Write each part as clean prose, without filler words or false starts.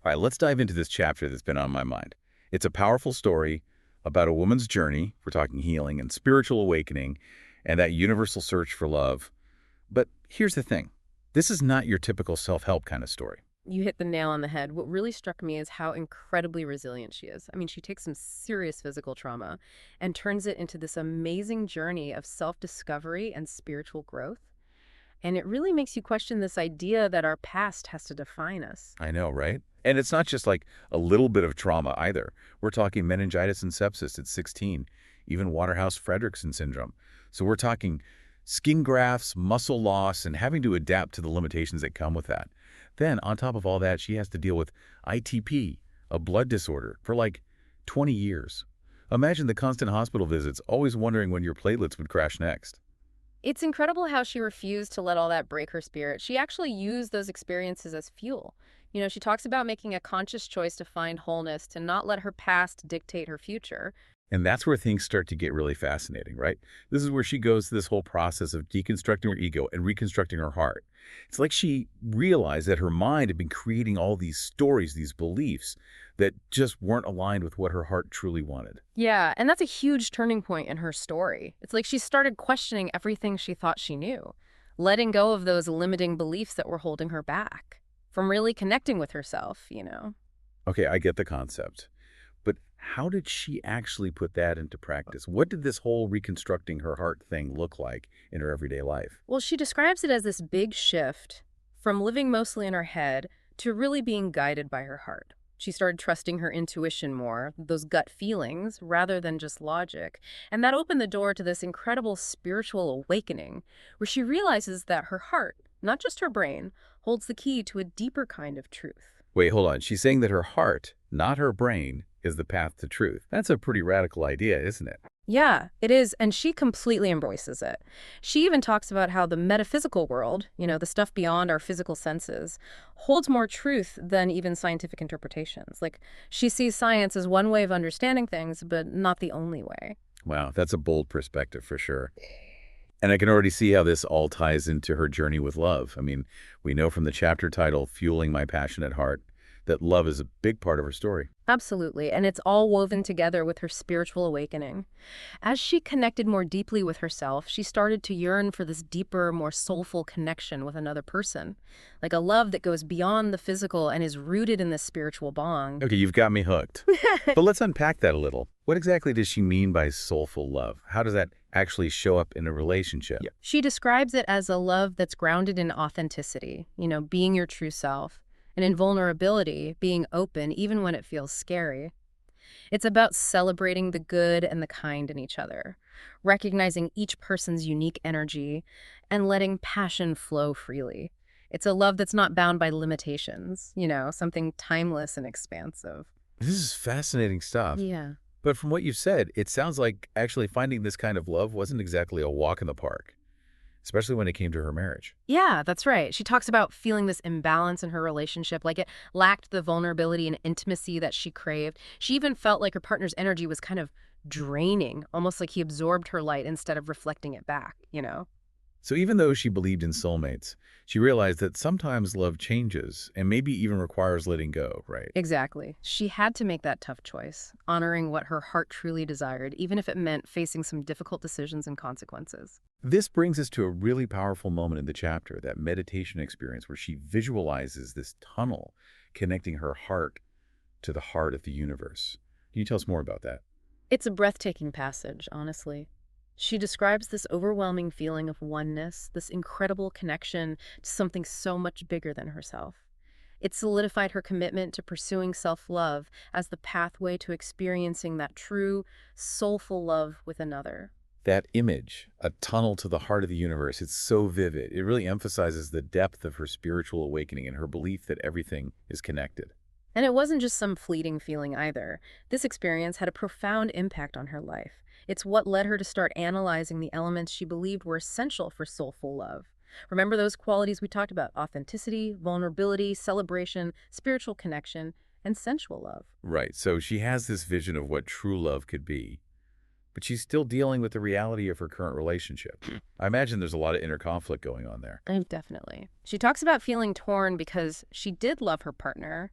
All right, let's dive into this chapter that's been on my mind. It's a powerful story about a woman's journey, we're talking healing and spiritual awakening, and that universal search for love. But here's the thing. This is not your typical self-help kind of story. You hit the nail on the head. What really struck me is how incredibly resilient she is. I mean, she takes some serious physical trauma and turns it into this amazing journey of self-discovery and spiritual growth. And it really makes you question this idea that our past has to define us. I know, right? And it's not just like a little bit of trauma either. We're talking meningitis and sepsis at 16, even Waterhouse-Friderichsen syndrome. So we're talking skin grafts, muscle loss, and having to adapt to the limitations that come with that. Then, on top of all that, she has to deal with ITP, a blood disorder, for like 20 years. Imagine the constant hospital visits, always wondering when your platelets would crash next. It's incredible how she refused to let all that break her spirit. She actually used those experiences as fuel. She talks about making a conscious choice to find wholeness, to not let her past dictate her future. And that's where things start to get really fascinating, right? This is where she goes through this whole process of deconstructing her ego and reconstructing her heart. It's like she realized that her mind had been creating all these stories, these beliefs that just weren't aligned with what her heart truly wanted. Yeah, and that's a huge turning point in her story. It's like she started questioning everything she thought she knew, letting go of those limiting beliefs that were holding her back from really connecting with herself. Okay, I get the concept. But how did she actually put that into practice? What did this whole reconstructing her heart thing look like in her everyday life? Well, she describes it as this big shift from living mostly in her head to really being guided by her heart. She started trusting her intuition more, those gut feelings, rather than just logic. And that opened the door to this incredible spiritual awakening, where she realizes that her heart, not just her brain, holds the key to a deeper kind of truth. Wait, hold on. She's saying that her heart, not her brain, is the path to truth. That's a pretty radical idea, isn't it? Yeah, it is, and she completely embraces it. She even talks about how the metaphysical world, the stuff beyond our physical senses, holds more truth than even scientific interpretations. Like, she sees science as one way of understanding things, but not the only way. Wow, that's a bold perspective for sure. And I can already see how this all ties into her journey with love. I mean, we know from the chapter title, Fueling My Passionate Heart, that love is a big part of her story. Absolutely, and it's all woven together with her spiritual awakening. As she connected more deeply with herself, she started to yearn for this deeper, more soulful connection with another person, like a love that goes beyond the physical and is rooted in this spiritual bond. Okay, you've got me hooked. But let's unpack that a little. What exactly does she mean by soulful love? How does that actually show up in a relationship? Yeah. She describes it as a love that's grounded in authenticity, being your true self, and in vulnerability, being open even when it feels scary. It's about celebrating the good and the kind in each other, recognizing each person's unique energy, and letting passion flow freely. It's a love that's not bound by limitations, something timeless and expansive. This is fascinating stuff. Yeah. But from what you've said, it sounds like actually finding this kind of love wasn't exactly a walk in the park, especially when it came to her marriage. Yeah, that's right. She talks about feeling this imbalance in her relationship, like it lacked the vulnerability and intimacy that she craved. She even felt like her partner's energy was kind of draining, almost like he absorbed her light instead of reflecting it back. So even though she believed in soulmates, she realized that sometimes love changes and maybe even requires letting go, right? Exactly. She had to make that tough choice, honoring what her heart truly desired, even if it meant facing some difficult decisions and consequences. This brings us to a really powerful moment in the chapter, that meditation experience where she visualizes this tunnel connecting her heart to the heart of the universe. Can you tell us more about that? It's a breathtaking passage, honestly. She describes this overwhelming feeling of oneness, this incredible connection to something so much bigger than herself. It solidified her commitment to pursuing self-love as the pathway to experiencing that true, soulful love with another. That image, a tunnel to the heart of the universe, it's so vivid. It really emphasizes the depth of her spiritual awakening and her belief that everything is connected. And it wasn't just some fleeting feeling either. This experience had a profound impact on her life. It's what led her to start analyzing the elements she believed were essential for soulful love. Remember those qualities we talked about: authenticity, vulnerability, celebration, spiritual connection, and sensual love. Right, so she has this vision of what true love could be, but she's still dealing with the reality of her current relationship. I imagine there's a lot of inner conflict going on there. Definitely. She talks about feeling torn because she did love her partner,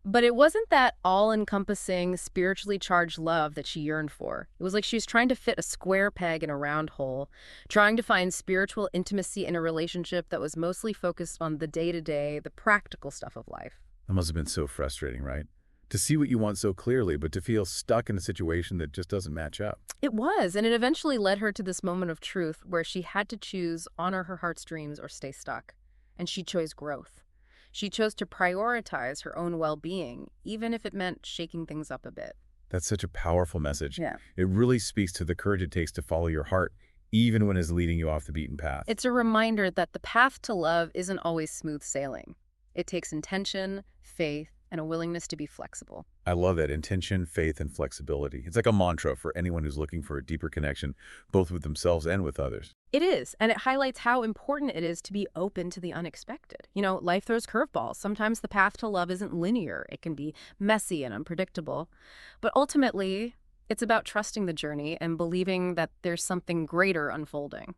But it wasn't that all-encompassing, spiritually charged love that she yearned for. It was like she was trying to fit a square peg in a round hole, trying to find spiritual intimacy in a relationship that was mostly focused on the day-to-day, the practical stuff of life. That must have been so frustrating, right? To see what you want so clearly, but to feel stuck in a situation that just doesn't match up. It was, and it eventually led her to this moment of truth where she had to choose honor her heart's dreams or stay stuck. And she chose growth. She chose to prioritize her own well-being, even if it meant shaking things up a bit. That's such a powerful message. Yeah. It really speaks to the courage it takes to follow your heart, even when it's leading you off the beaten path. It's a reminder that the path to love isn't always smooth sailing. It takes intention, faith, and a willingness to be flexible. I love that intention, faith, and flexibility. It's like a mantra for anyone who's looking for a deeper connection, both with themselves and with others. It is, and it highlights how important it is to be open to the unexpected. Life throws curveballs. Sometimes the path to love isn't linear. It can be messy and unpredictable. But ultimately, it's about trusting the journey and believing that there's something greater unfolding.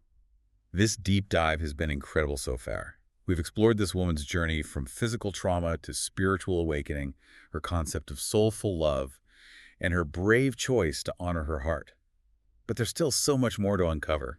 This deep dive has been incredible so far. We've explored this woman's journey from physical trauma to spiritual awakening, her concept of soulful love, and her brave choice to honor her heart. But there's still so much more to uncover.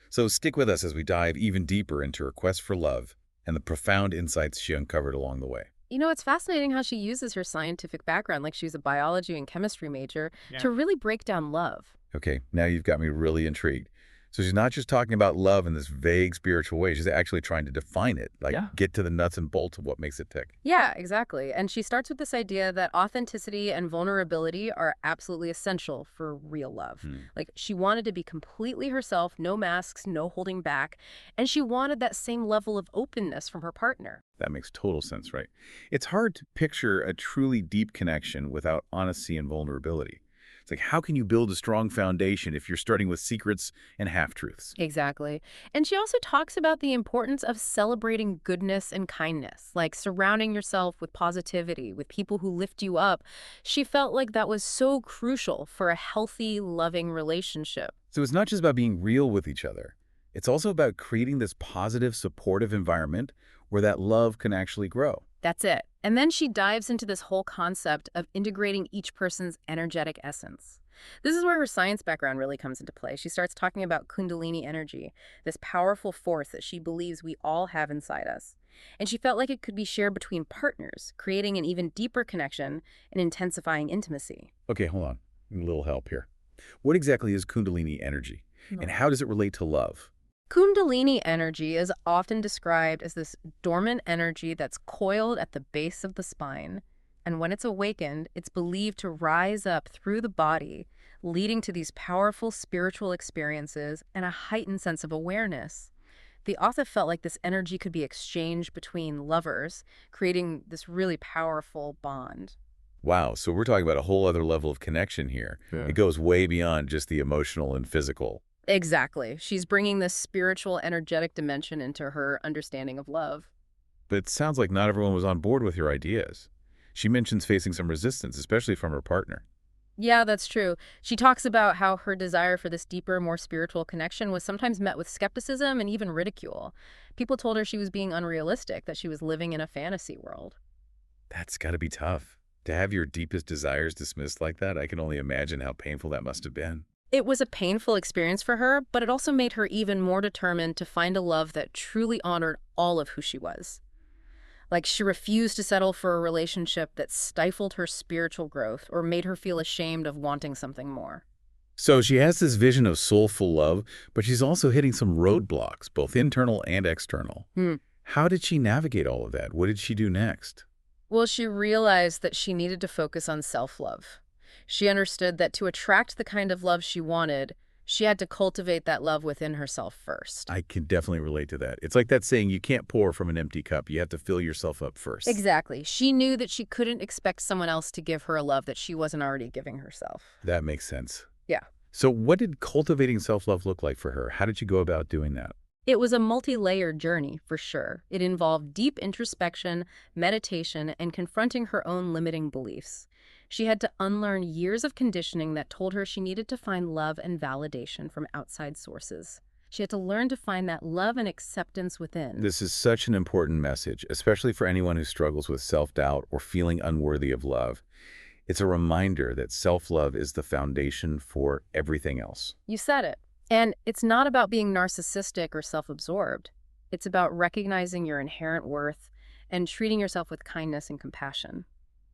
So stick with us as we dive even deeper into her quest for love and the profound insights she uncovered along the way. It's fascinating how she uses her scientific background, like she was a biology and chemistry major, to really break down love. Okay, now you've got me really intrigued. So she's not just talking about love in this vague spiritual way. She's actually trying to define it, like get to the nuts and bolts of what makes it tick. Yeah, exactly. And she starts with this idea that authenticity and vulnerability are absolutely essential for real love. Like, she wanted to be completely herself, no masks, no holding back, and she wanted that same level of openness from her partner. That makes total sense, right? It's hard to picture a truly deep connection without honesty and vulnerability. It's like, how can you build a strong foundation if you're starting with secrets and half-truths? Exactly. And she also talks about the importance of celebrating goodness and kindness, like surrounding yourself with positivity, with people who lift you up. She felt like that was so crucial for a healthy, loving relationship. So it's not just about being real with each other. It's also about creating this positive, supportive environment where that love can actually grow. That's it. And then she dives into this whole concept of integrating each person's energetic essence. This is where her science background really comes into play. She starts talking about Kundalini energy, this powerful force that she believes we all have inside us. And she felt like it could be shared between partners, creating an even deeper connection and intensifying intimacy. Okay, hold on. A little help here. What exactly is Kundalini energy? And how does it relate to love? Kundalini energy is often described as this dormant energy that's coiled at the base of the spine. And when it's awakened, it's believed to rise up through the body, leading to these powerful spiritual experiences and a heightened sense of awareness. The author felt like this energy could be exchanged between lovers, creating this really powerful bond. Wow, so we're talking about a whole other level of connection here. Yeah. It goes way beyond just the emotional and physical. Exactly. She's bringing this spiritual, energetic dimension into her understanding of love. But it sounds like not everyone was on board with your ideas. She mentions facing some resistance, especially from her partner. Yeah, that's true. She talks about how her desire for this deeper, more spiritual connection was sometimes met with skepticism and even ridicule. People told her she was being unrealistic, that she was living in a fantasy world. That's got to be tough. To have your deepest desires dismissed like that, I can only imagine how painful that must have been. It was a painful experience for her, but it also made her even more determined to find a love that truly honored all of who she was. Like, she refused to settle for a relationship that stifled her spiritual growth or made her feel ashamed of wanting something more. So she has this vision of soulful love, but she's also hitting some roadblocks, both internal and external. How did she navigate all of that? What did she do next? Well, she realized that she needed to focus on self-love. She understood that to attract the kind of love she wanted, she had to cultivate that love within herself first. I can definitely relate to that. It's like that saying, you can't pour from an empty cup. You have to fill yourself up first. Exactly. She knew that she couldn't expect someone else to give her a love that she wasn't already giving herself. That makes sense. Yeah. So what did cultivating self-love look like for her? How did she go about doing that? It was a multi-layered journey, for sure. It involved deep introspection, meditation, and confronting her own limiting beliefs. She had to unlearn years of conditioning that told her she needed to find love and validation from outside sources. She had to learn to find that love and acceptance within. This is such an important message, especially for anyone who struggles with self-doubt or feeling unworthy of love. It's a reminder that self-love is the foundation for everything else. You said it. And it's not about being narcissistic or self-absorbed. It's about recognizing your inherent worth and treating yourself with kindness and compassion.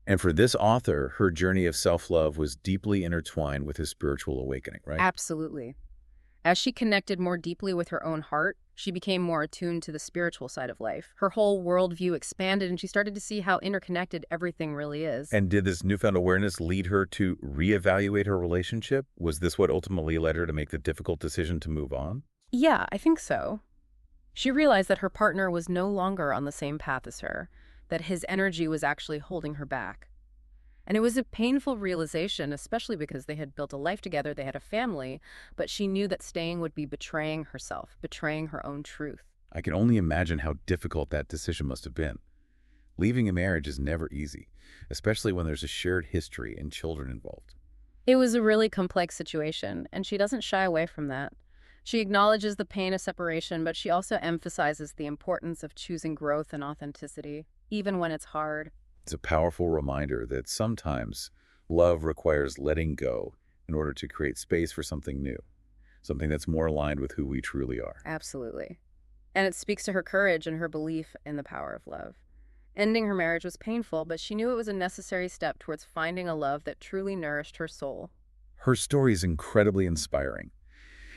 And for this author, her journey of self-love was deeply intertwined with his spiritual awakening, right? Absolutely. As she connected more deeply with her own heart, she became more attuned to the spiritual side of life. Her whole worldview expanded, and she started to see how interconnected everything really is. And did this newfound awareness lead her to reevaluate her relationship? Was this what ultimately led her to make the difficult decision to move on? Yeah, I think so. She realized that her partner was no longer on the same path as her, that his energy was actually holding her back. And it was a painful realization, especially because they had built a life together, they had a family, but she knew that staying would be betraying herself, betraying her own truth. I can only imagine how difficult that decision must have been. Leaving a marriage is never easy, especially when there's a shared history and children involved. It was a really complex situation, and she doesn't shy away from that. She acknowledges the pain of separation, but she also emphasizes the importance of choosing growth and authenticity, even when it's hard. It's a powerful reminder that sometimes love requires letting go in order to create space for something new, something that's more aligned with who we truly are. Absolutely. And it speaks to her courage and her belief in the power of love. Ending her marriage was painful, but she knew it was a necessary step towards finding a love that truly nourished her soul. Her story is incredibly inspiring.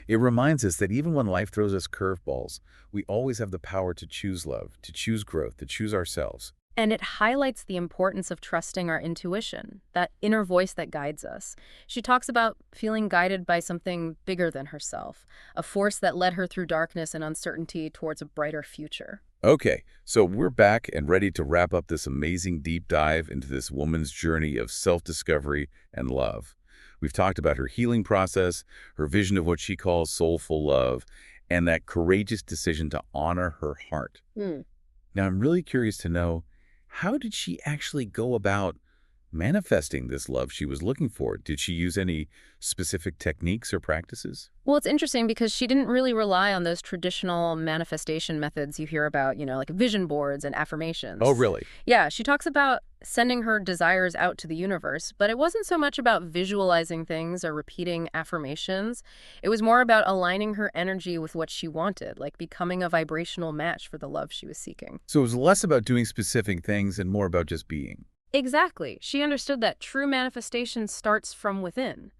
It reminds us that even when life throws us curveballs, we always have the power to choose love, to choose growth, to choose ourselves. And it highlights the importance of trusting our intuition, that inner voice that guides us. She talks about feeling guided by something bigger than herself, a force that led her through darkness and uncertainty towards a brighter future. Okay, so we're back and ready to wrap up this amazing deep dive into this woman's journey of self-discovery and love. We've talked about her healing process, her vision of what she calls soulful love, and that courageous decision to honor her heart. Hmm. Now, I'm really curious to know, how did she actually go about manifesting this love she was looking for? Did she use any specific techniques or practices? Well, it's interesting because she didn't really rely on those traditional manifestation methods you hear about, like vision boards and Oh, affirmations. really? Yeah, she talks about sending her desires out to the universe, but it wasn't so much about visualizing things or repeating affirmations. It was more about aligning her energy with what she wanted, like becoming a vibrational match for the love she was seeking. So it was less about doing specific things and more about just being. Exactly. She understood that true manifestation starts from within,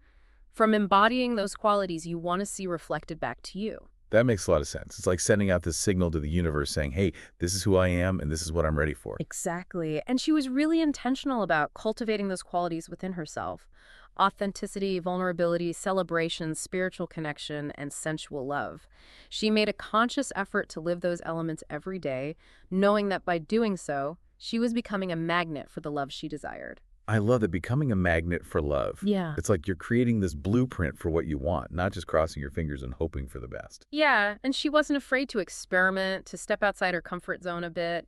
from embodying those qualities you want to see reflected back to you. That makes a lot of sense. It's like sending out this signal to the universe saying, hey, this is who I am and this is what I'm ready for. Exactly. And she was really intentional about cultivating those qualities within herself. Authenticity, vulnerability, celebration, spiritual connection, and sensual love. She made a conscious effort to live those elements every day, knowing that by doing so, she was becoming a magnet for the love she desired. I love that, becoming a magnet for love. Yeah. It's like you're creating this blueprint for what you want, not just crossing your fingers and hoping for the best. Yeah, and she wasn't afraid to experiment, to step outside her comfort zone a bit.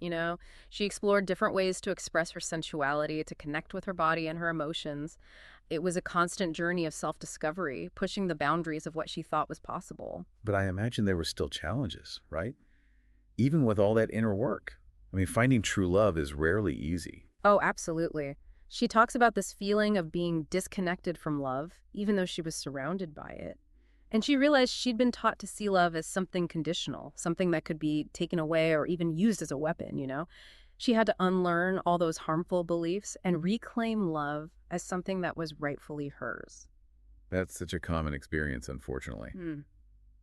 She explored different ways to express her sensuality, to connect with her body and her emotions. It was a constant journey of self-discovery, pushing the boundaries of what she thought was possible. But I imagine there were still challenges, right? Even with all that inner work. I mean, finding true love is rarely easy. Oh, absolutely. She talks about this feeling of being disconnected from love, even though she was surrounded by it. And she realized she'd been taught to see love as something conditional, something that could be taken away or even used as a weapon. She had to unlearn all those harmful beliefs and reclaim love as something that was rightfully hers. That's such a common experience, unfortunately. Hmm.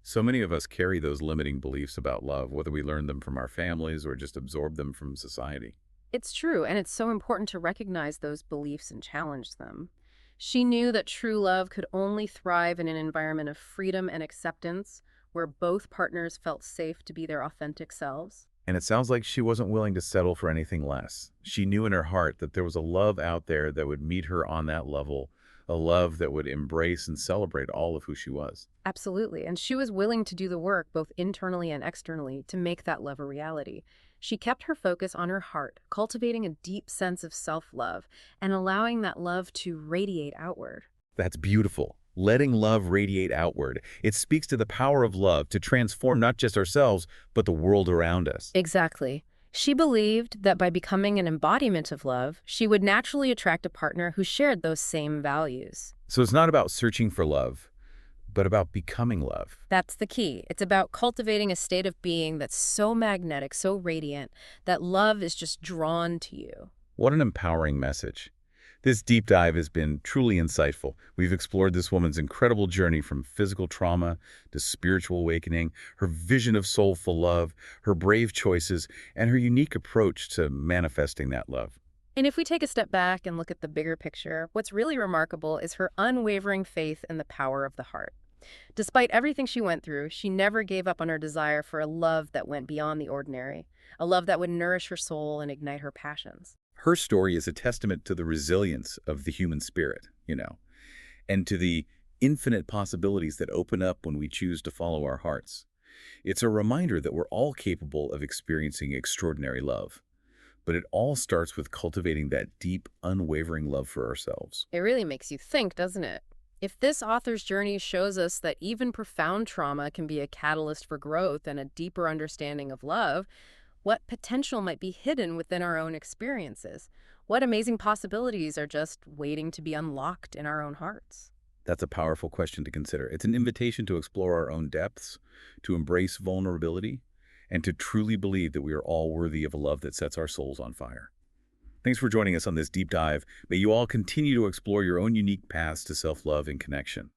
So many of us carry those limiting beliefs about love, whether we learn them from our families or just absorb them from society. It's true, and it's so important to recognize those beliefs and challenge them. She knew that true love could only thrive in an environment of freedom and acceptance, where both partners felt safe to be their authentic selves. And it sounds like she wasn't willing to settle for anything less. She knew in her heart that there was a love out there that would meet her on that level, a love that would embrace and celebrate all of who she was. Absolutely, and she was willing to do the work, both internally and externally, to make that love a reality. She kept her focus on her heart, cultivating a deep sense of self-love and allowing that love to radiate outward. That's beautiful. letting love radiate outward. It speaks to the power of love to transform not just ourselves, but the world around us. Exactly. She believed that by becoming an embodiment of love, she would naturally attract a partner who shared those same values. So it's not about searching for love, but about becoming love. That's the key. It's about cultivating a state of being that's so magnetic, so radiant, that love is just drawn to you. What an empowering message. This deep dive has been truly insightful. We've explored this woman's incredible journey from physical trauma to spiritual awakening, her vision of soulful love, her brave choices, and her unique approach to manifesting that love. And if we take a step back and look at the bigger picture, what's really remarkable is her unwavering faith in the power of the heart. Despite everything she went through, she never gave up on her desire for a love that went beyond the ordinary, a love that would nourish her soul and ignite her passions. Her story is a testament to the resilience of the human spirit, and to the infinite possibilities that open up when we choose to follow our hearts. It's a reminder that we're all capable of experiencing extraordinary love, but it all starts with cultivating that deep, unwavering love for ourselves. It really makes you think, doesn't it? If this author's journey shows us that even profound trauma can be a catalyst for growth and a deeper understanding of love, what potential might be hidden within our own experiences? What amazing possibilities are just waiting to be unlocked in our own hearts? That's a powerful question to consider. It's an invitation to explore our own depths, to embrace vulnerability, and to truly believe that we are all worthy of a love that sets our souls on fire. Thanks for joining us on this deep dive. May you all continue to explore your own unique paths to self-love and connection.